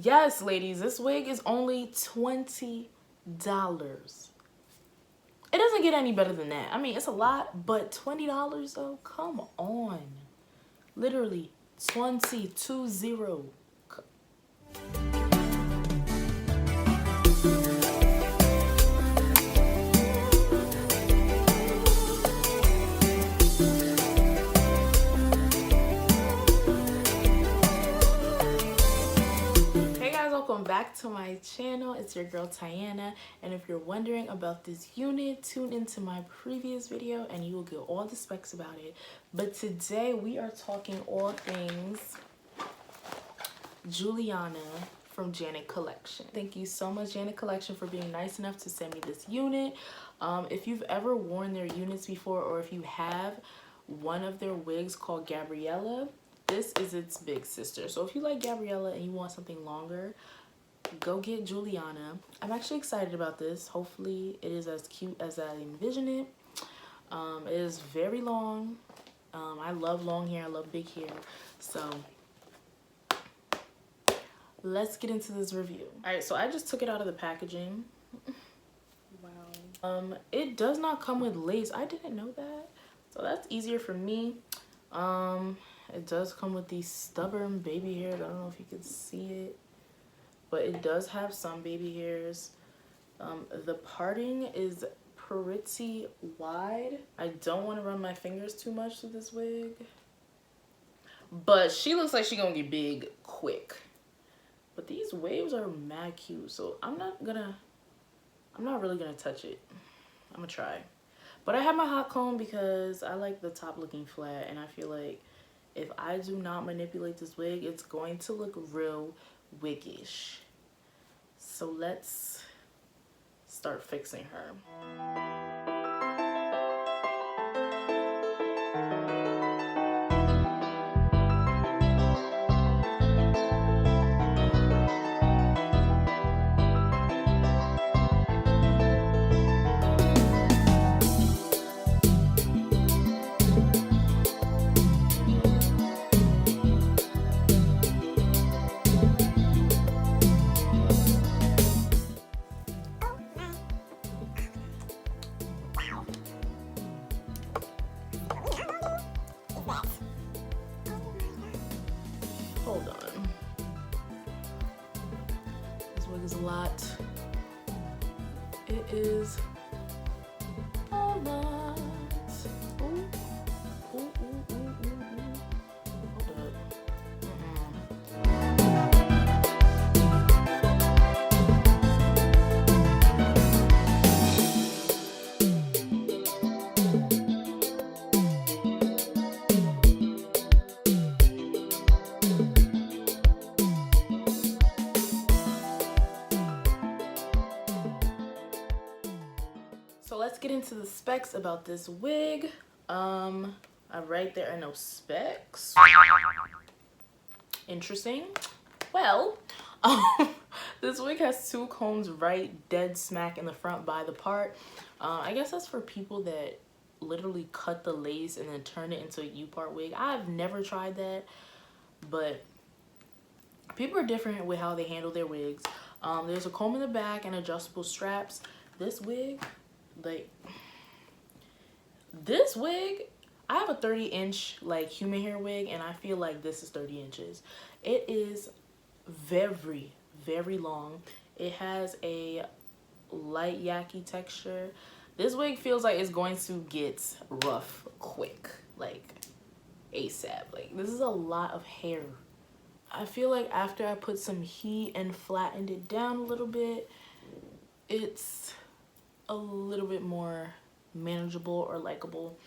Yes, ladies, this wig is only $20. It doesn't get any better than that. I mean, it's a lot, but $20 though? Come on. Literally, 20. Welcome back to my channel. It's your girl Tiana, and if you're wondering about this unit, tune into my previous video and you will get all the specs about it. But today we are talking all things Juliana from Janet Collection. Thank you so much, Janet Collection, for being nice enough to send me this unit. If you've ever worn their units before, or if you have one of their wigs called Gabriella, this is its big sister. So if you like Gabriella and you want something longer, go get Juliana. I'm actually excited about this. Hopefully it is as cute as I envision it. It is very long. I love long hair. I love big hair. So let's get into this review. All right, so I just took it out of the packaging. Wow. It does not come with lace. I didn't know that. So that's easier for me. It does come with these stubborn baby hairs. I don't know if you can see it, but it does have some baby hairs. The parting is pretty wide. I don't want to run my fingers too much through this wig, but she looks like she's gonna get big quick. But these waves are mad cute, so I'm not really gonna touch it. I'm gonna try. But I have my hot comb because I like the top looking flat, and I feel like if I do not manipulate this wig, it's going to look real wiggish. So let's start fixing her. Hold on. This wig is a lot. It is a lot. Ooh. Ooh, ooh, ooh, ooh, ooh. Hold up. So let's get into the specs about this wig. I write there are no specs. Interesting. Well, this wig has two combs right dead smack in the front by the part. I guess that's for people that literally cut the lace and then turn it into a U-part wig. I've never tried that, but people are different with how they handle their wigs. There's a comb in the back and adjustable straps. This wig, like, this wig, I have a 30-inch like human hair wig, and I feel like this is 30 inches. It is very, very long. It has a light yaki texture. This wig feels like it's going to get rough quick, like ASAP. Like, this is a lot of hair. I feel like after I put some heat and flattened it down a little bit, it's a little bit more manageable or likable.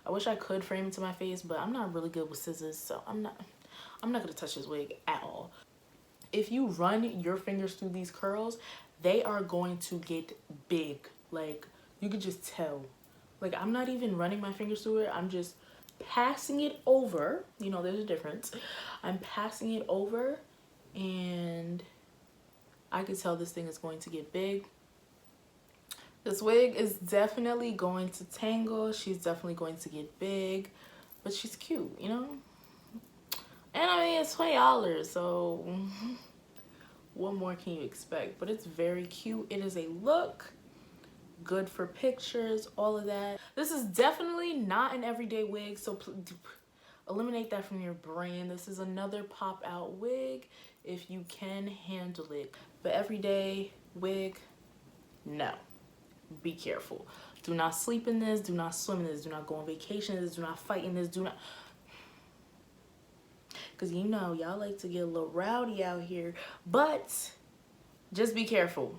I wish I could frame it to my face, but I'm not really good with scissors, so I'm not gonna touch this wig at all. If you run your fingers through these curls, they are going to get big. Like, you could just tell. Like, I'm not even running my fingers through it. I'm just passing it over. You know, there's a difference. I'm passing it over, and I can tell this thing is going to get big. This wig is definitely going to tangle. She's definitely going to get big, but she's cute, you know? And I mean, it's $20, so what more can you expect? But it's very cute. It is a look, good for pictures, all of that. This is definitely not an everyday wig, so eliminate that from your brain. This is another pop out wig if you can handle it. But everyday wig, no. Be careful. Do not sleep in this, do not swim in this, do not go on vacation in this, do not fight in this, do not. Because you know, y'all like to get a little rowdy out here. But just be careful.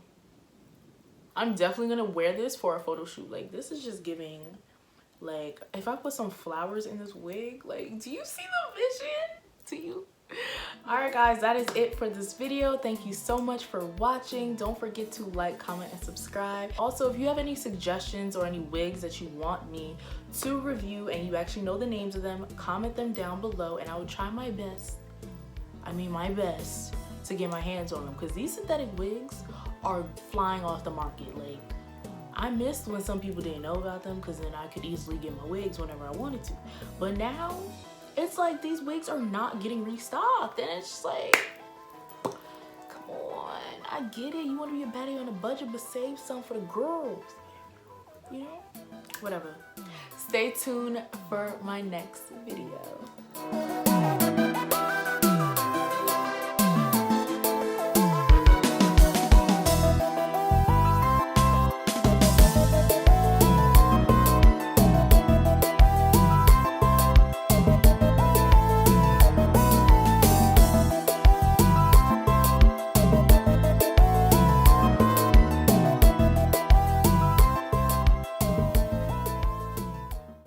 I'm definitely gonna wear this for a photo shoot. Like, this is just giving, like, if I put some flowers in this wig, like, do you see the vision? Do you? Alright guys, that is it for this video. Thank you so much for watching. Don't forget to like, comment, and subscribe. Also, if you have any suggestions or any wigs that you want me to review and you actually know the names of them, comment them down below and I will try my best, my best, to get my hands on them, because these synthetic wigs are flying off the market. Like, I missed when some people didn't know about them, because then I could easily get my wigs whenever I wanted to. But now, it's like these wigs are not getting restocked, and it's just like, come on, I get it. You want to be a baddie on a budget, but save some for the girls, you know? Whatever. Stay tuned for my next video.